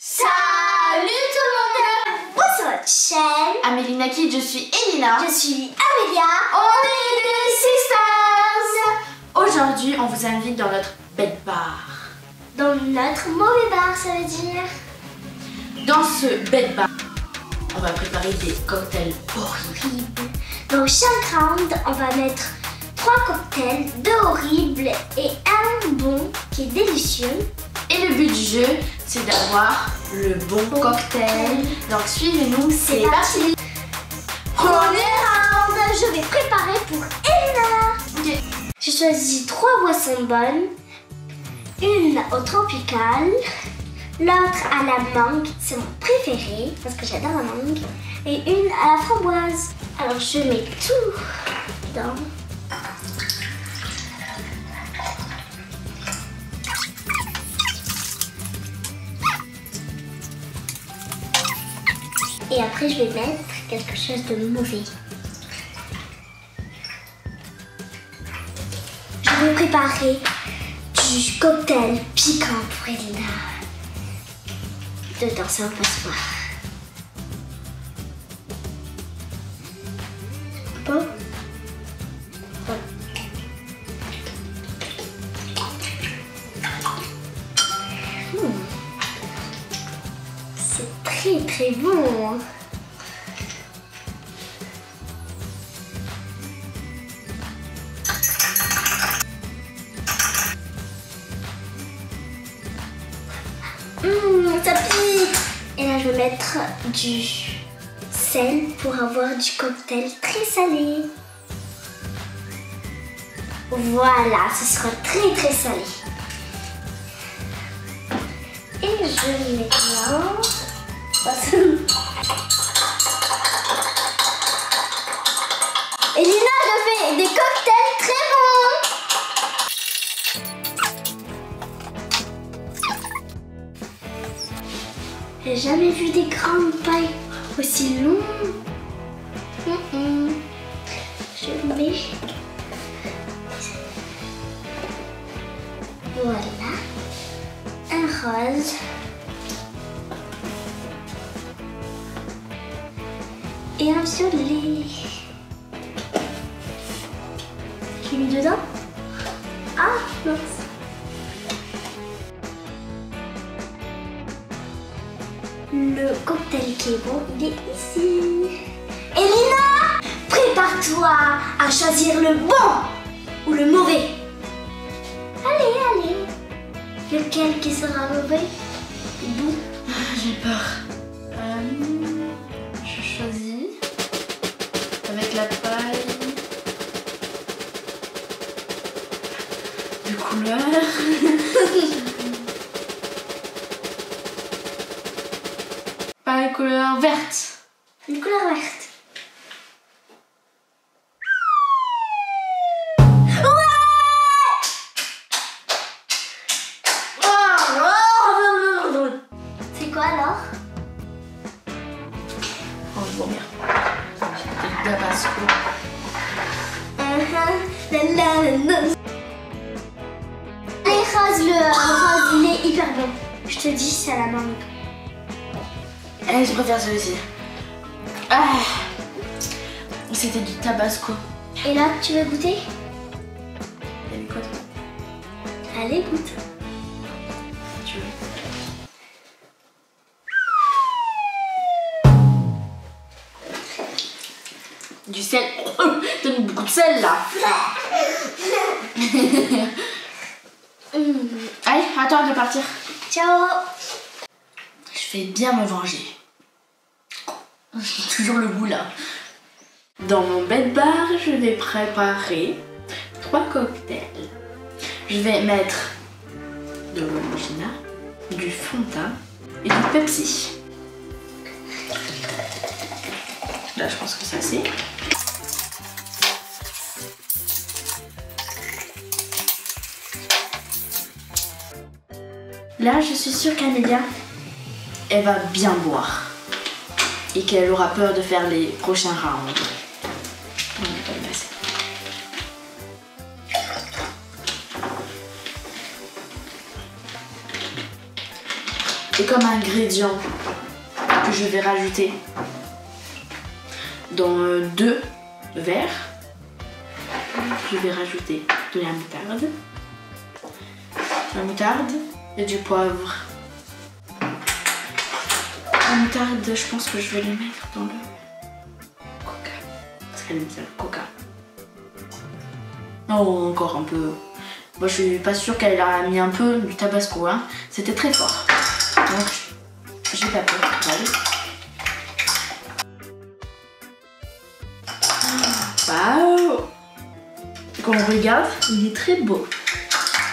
Salut tout le monde! Vous sur votre chaîne Amélie Nakid, je suis Elina. Je suis Amélia. On est des sisters. Aujourd'hui, on vous invite dans notre bed bar. Dans notre mauvais bar, ça veut dire. Dans ce bed bar, on va préparer des cocktails horribles. Dans chaque round, on va mettre 3 cocktails, 2 horribles et un bon qui est délicieux. Et le but du jeu, c'est d'avoir le bon cocktail. Donc suivez-nous, c'est parti. Premier round, je vais préparer pour Elina. Okay. J'ai choisi 3 boissons bonnes. Une au tropical, l'autre à la mangue, c'est mon préféré parce que j'adore la mangue, et une à la framboise. Alors je mets tout dedans. Et après, je vais mettre quelque chose de mauvais. Je vais préparer du cocktail piquant pour Elina. Dedans, ça va pas se voir. Bon. C'est très très bon. Ça pique. Et là, je vais mettre du sel pour avoir du cocktail très salé. Voilà, ce sera très très salé. Et je mélange. Elina, je fais des cocktails très bons. J'ai jamais vu des grandes pailles aussi longues. Je mets. Voilà. Un rose. Et un violet. Je l'ai mis dedans. Ah, mince. Le cocktail qui est bon, il est ici. Elina, prépare-toi à choisir le bon ou le mauvais. Allez, allez. Lequel qui sera mauvais ou bon? J'ai peur. Je choisis avec la paille de couleur. Paille couleur verte. Une couleur verte. C'est quoi alors? Oh, je vois bien. J'ai peut-être tabasco. Allez, rose, le rose, il est hyper bon. Je te dis, c'est à la mangue. Eh, je préfère celui-ci. Ah, c'était du tabasco. Et là, tu veux goûter? Il y avait quoi dedans? Allez, goûte. Si tu veux. Du sel. T'as mis beaucoup de sel là. Allez, à toi de partir. Ciao. Je vais bien me venger. J'ai toujours le goût là. Dans mon bed bar, je vais préparer 3 cocktails. Je vais mettre de l'orangina, du Fanta et du Pepsi. Là, je pense que c'est assez. Là, je suis sûre qu'Amélia, elle va bien boire. Et qu'elle aura peur de faire les prochains rounds. On va pas le passer. Et comme ingrédient que je vais rajouter dans 2 verres, je vais rajouter de la moutarde. La moutarde et du poivre. La moutarde, je pense que je vais les mettre dans le coca. Parce qu'elle aime bien le coca. Oh, encore un peu. Moi, je suis pas sûre qu'elle a mis un peu du tabasco. Hein. C'était très fort. Donc, j'ai pas peur. Waouh! Quand on regarde, il est très beau.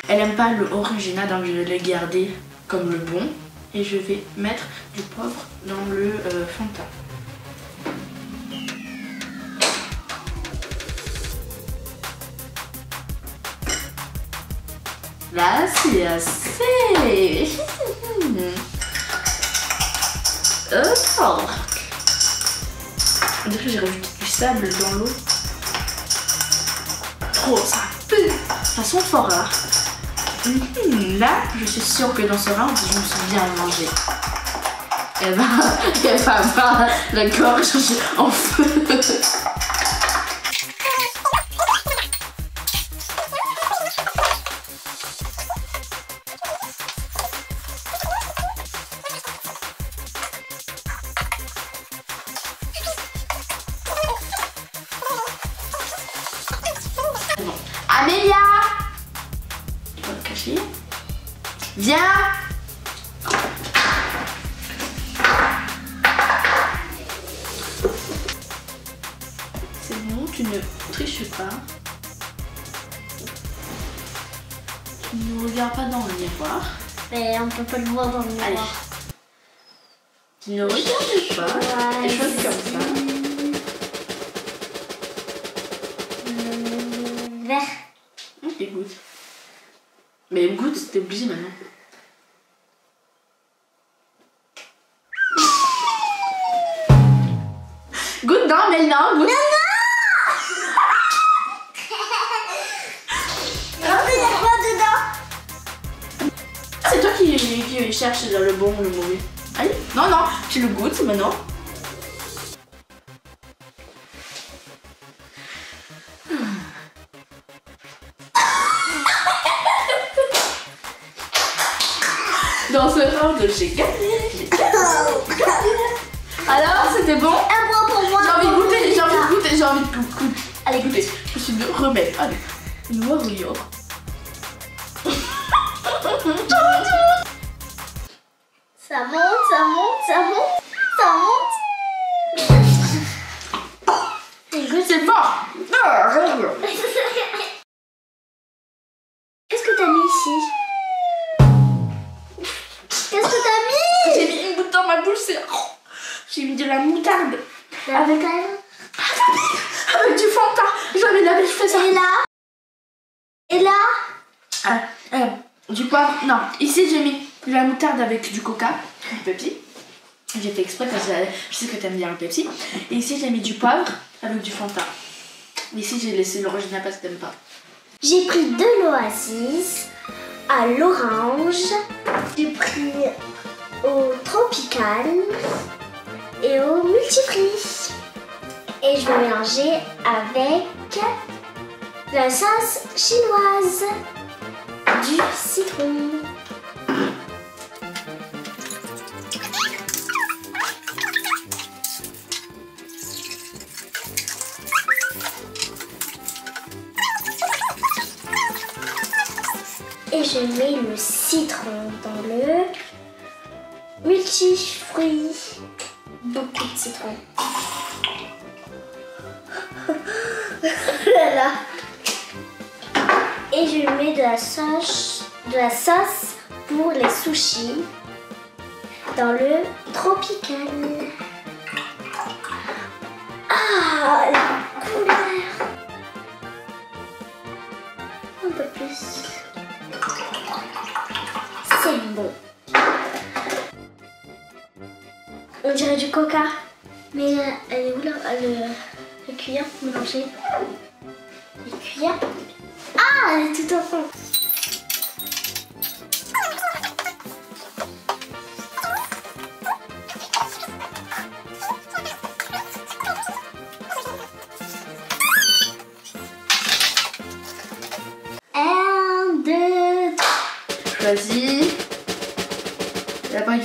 Elle aime pas le original, donc je vais le garder comme le bon. Et je vais mettre du poivre dans le Fanta. Là, c'est assez. Oh. On dirait que j'ai rajouté du sable dans l'eau. Trop, ça pue. Ça sent fort là. Là, je suis sûre que dans ce round, je me suis bien mangée. Elle va avoir la gorge en feu. Bon. Amélia! Tu vas te cacher. Viens! C'est bon, tu ne triches pas. Tu ne regardes pas dans le miroir. Mais on peut pas le voir dans le miroir. Allez. Tu ne regardes pas. Ouais, Et chose comme ça. Vert. Ok, goûte. Mais goûte, t'es obligé maintenant. Goûte, non, mais non, goûte. Il y a quoi dedans? C'est toi qui cherches dans le bon ou le mauvais. Allez, non, non, tu le goûtes maintenant. Dans ce round, j'ai gagné. Alors, c'était bon? Un point pour moi. J'ai envie de goûter, j'ai envie de goûter, j'ai envie de goûter. Allez, Goûter. Je suis de remettre. Allez. Noir ou yo. Ça monte, ça monte, ça monte, ça monte. C'est fort. Qu'est-ce que t'as mis ici? Qu'est-ce que t'as mis? J'ai mis une goutte dans ma bouche, c'est... J'ai mis de la moutarde. Avec du Fanta. Jamais de la vie, je fais ça. Et là? Et là? Du poivre. Non, ici j'ai mis de la moutarde avec du coca, du Pepsi. J'ai fait exprès parce que je sais que t'aimes bien le Pepsi. Et ici j'ai mis du poivre avec du Fanta. Ici j'ai laissé l'original parce que t'aimes pas. J'ai pris de l'oasis à l'orange. J'ai pris au tropical et au multifruit. Et je vais mélanger avec de la sauce chinoise, du citron. Et je mets le citron dans le multifruit. Beaucoup de citron. Voilà. Et je mets de la sauce pour les sushis dans le tropical. Ah, la couleur. Un peu plus. C'est bon. On dirait du coca. Mais elle est où là? La cuillère pour mélanger. La cuillère. Ah, elle est tout au fond.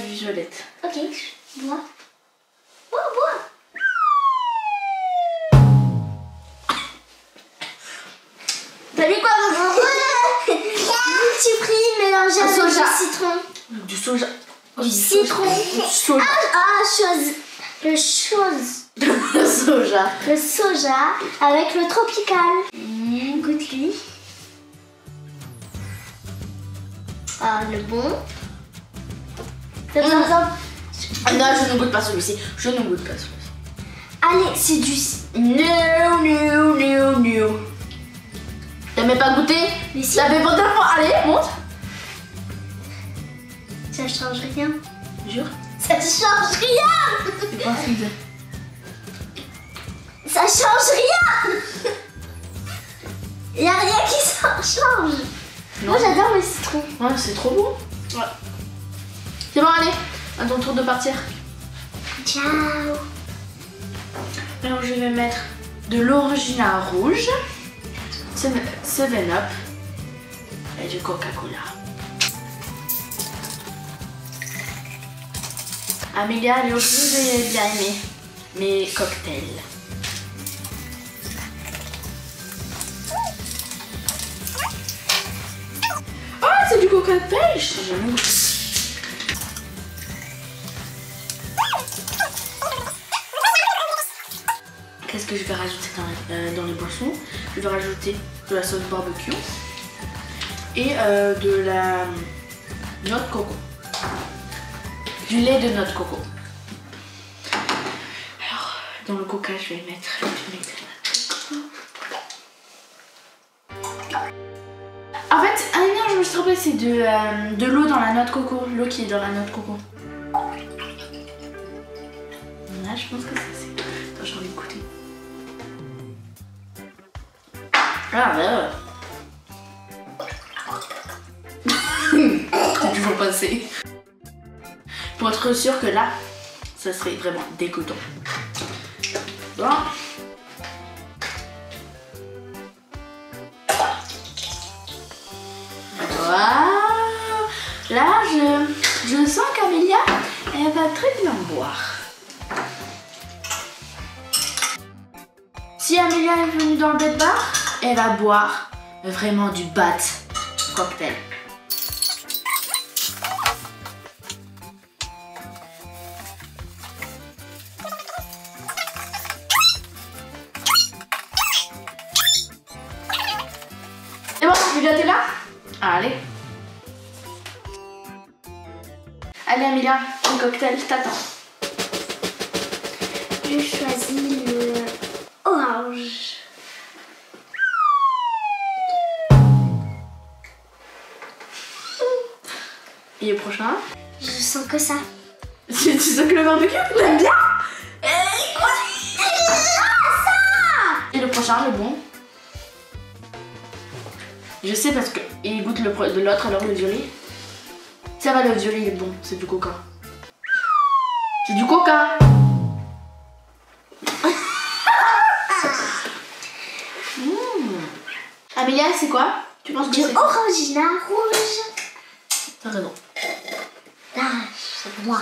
violette. Ok, bois. Bois. T'as dit quoi, multiprix mélangé avec du citron. Du soja. Du citron. Du soja. Le soja avec le tropical. Goûte-lui. Ah, le bon. Ah non, je ne goûte pas celui-ci. Allez, c'est du... No. T'as pas goûté? Mais si. T'avais pas tellement. Allez, monte. Ça change rien. Jure. Ça change rien. C'est pas possible. Ça change rien. Y a rien qui change. Non. Moi j'adore le citron. Ouais, c'est trop bon. Ouais. C'est bon, allez. À ton tour de partir. Ciao. Alors je vais mettre de l'original rouge, 7-Up et du Coca-Cola. Amélia, elle est obligée de bien aimer mes cocktails. Oh, c'est du Coca-Pêche. J'ai jamais goûté. Qu'est-ce que je vais rajouter dans les boissons? Je vais rajouter de la sauce barbecue et de la noix de coco. Du lait de noix de coco. Alors, dans le coca, je vais mettre du lait de noix de coco. En fait, ah non, je me suis trompée, c'est de l'eau dans la noix de coco. L'eau qui est dans la noix de coco. Là, je pense que ça c'est... Attends, j'ai envie de goûter. Ah là. C'est toujours passé. Pour être sûr que là, ça serait vraiment dégoûtant. Bon. Voilà. Là, je sens qu'Amélia, elle va très bien boire. Si Amélia est venue dans le bed bar, elle va boire vraiment du bat cocktail. C'est bon, Amélia, t'es là? Allez. Allez Amélia, un cocktail t'attend. Je choisis le orange. Et le prochain? Je sens que ça. Tu sens que le barbecue? T'aimes bien? Et le prochain, le bon? Je sais parce qu'il goûte de l'autre, alors le violet. Ça va, le violet il est bon, c'est du coca. C'est du coca. Amélia, c'est quoi? Tu penses que Du c'est orangina rouge. T'as raison. Ah, c'est moi.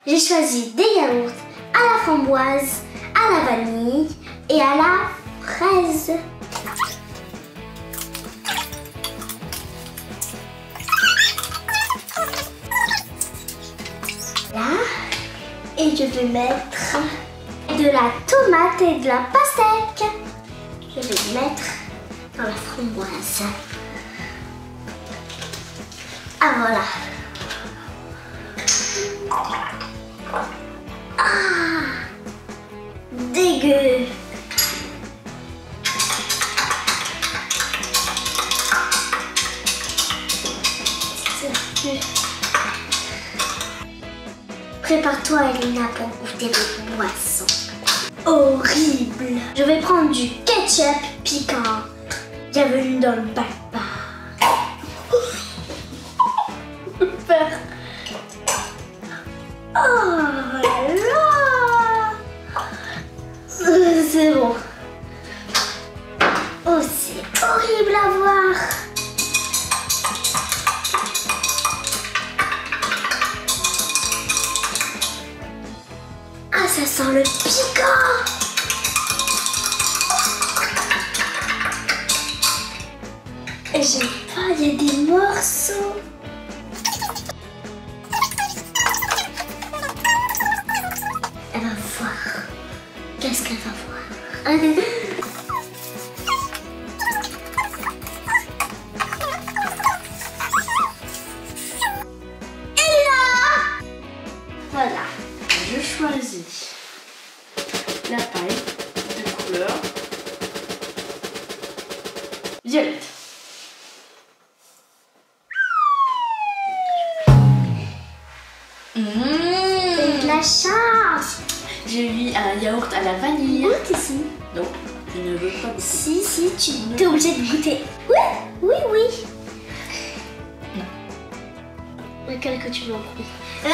J'ai choisi des yaourts à la framboise, à la vanille et à la fraise. Là, et je vais mettre de la tomate et de la pastèque. Je vais mettre dans la framboise. Ah voilà. Ah, dégueu. Prépare-toi, Elina, pour goûter les boissons. Horrible. Je vais prendre du ketchup piquant. Bienvenue dans le bac bar. Oh là là. C'est bon. Oh, c'est horrible à voir. ça sent le piquant. Et j'aime pas, il y a des morceaux. Elle va voir. Qu'est-ce qu'elle va voir? Voilà. Je choisis la paille de couleur violette. T'as eu de la chance. J'ai eu un yaourt à la vanille. Goûte ici. Non, je ne veux pas goûter. Si, tu es obligé de goûter. Oui. Non. Lequel que tu veux en premier? Hop.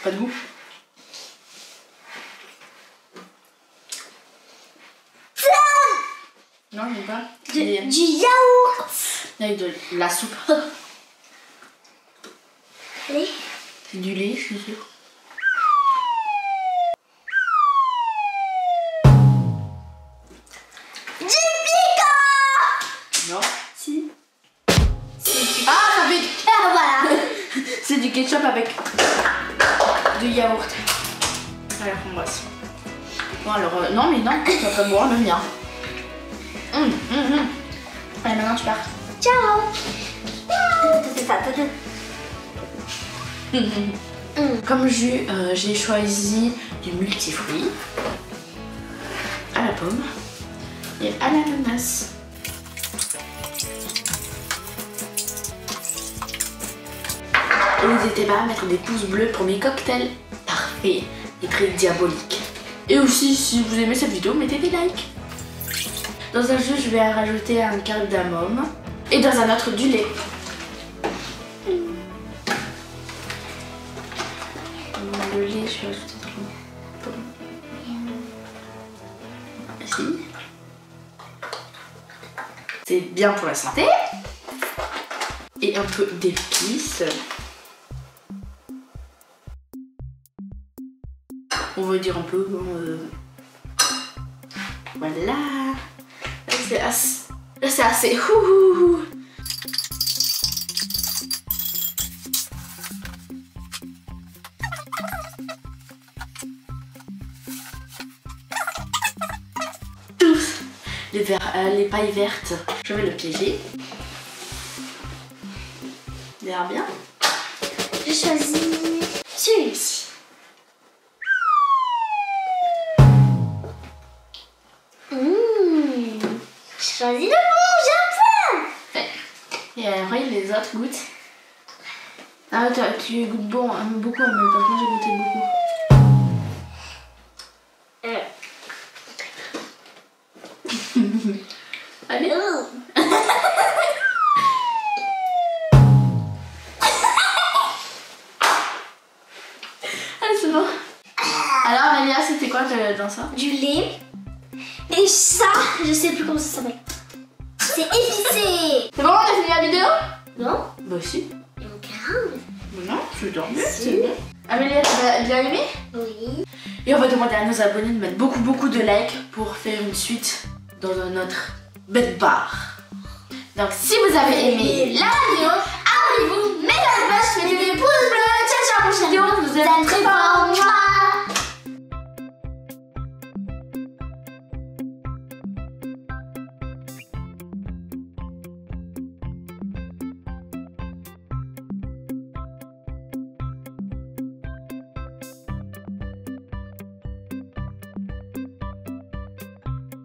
Pas de goût. Non, je n'ai pas. Du yaourt. Avec de la soupe. Allez. C'est du lait, je suis sûre. Du piquant. Non. Si. Ah, ça fait... Ah, voilà. C'est du ketchup avec du yaourt. Allez, embrasse. Bon alors, non mais non, ça peut boire le mien. Allez, maintenant tu pars. Ciao. Comme jus, j'ai choisi du multifruit à la pomme et à l'ananas. Et n'hésitez pas à mettre des pouces bleus pour mes cocktails parfaits et très diaboliques. Et aussi, si vous aimez cette vidéo, mettez des likes. Dans un jus, je vais rajouter un cardamome et dans un autre du lait. Le lait, je vais rajouter trop. Ici. C'est bien pour la santé. Et un peu d'épices. On va dire un peu. Voilà. Là, c'est assez. Ouh. Tous les pailles vertes, je vais le piéger. Verra bien. Je choisis celui-ci. Je choisis le bon, j'aime ça. Et après les autres goûtent. Ah tu goûtes beaucoup, mais par contre j'ai goûté beaucoup. Allez. Allez, c'est bon. Alors Amélia, c'était quoi dans ça? Du lait. Et ça, je sais plus comment ça s'appelle. C'est épicé. C'est bon, on a fini la vidéo? Non? Bah si. Il manque un. Non, je dors mieux, Si. c'est bon. Amélia, tu as bien aimé? Oui. Et on va demander à nos abonnés de mettre beaucoup de likes pour faire une suite dans un autre bed bar. Donc si vous avez aimé la vidéo, abonnez-vous, mettez la cloche, mettez des pouces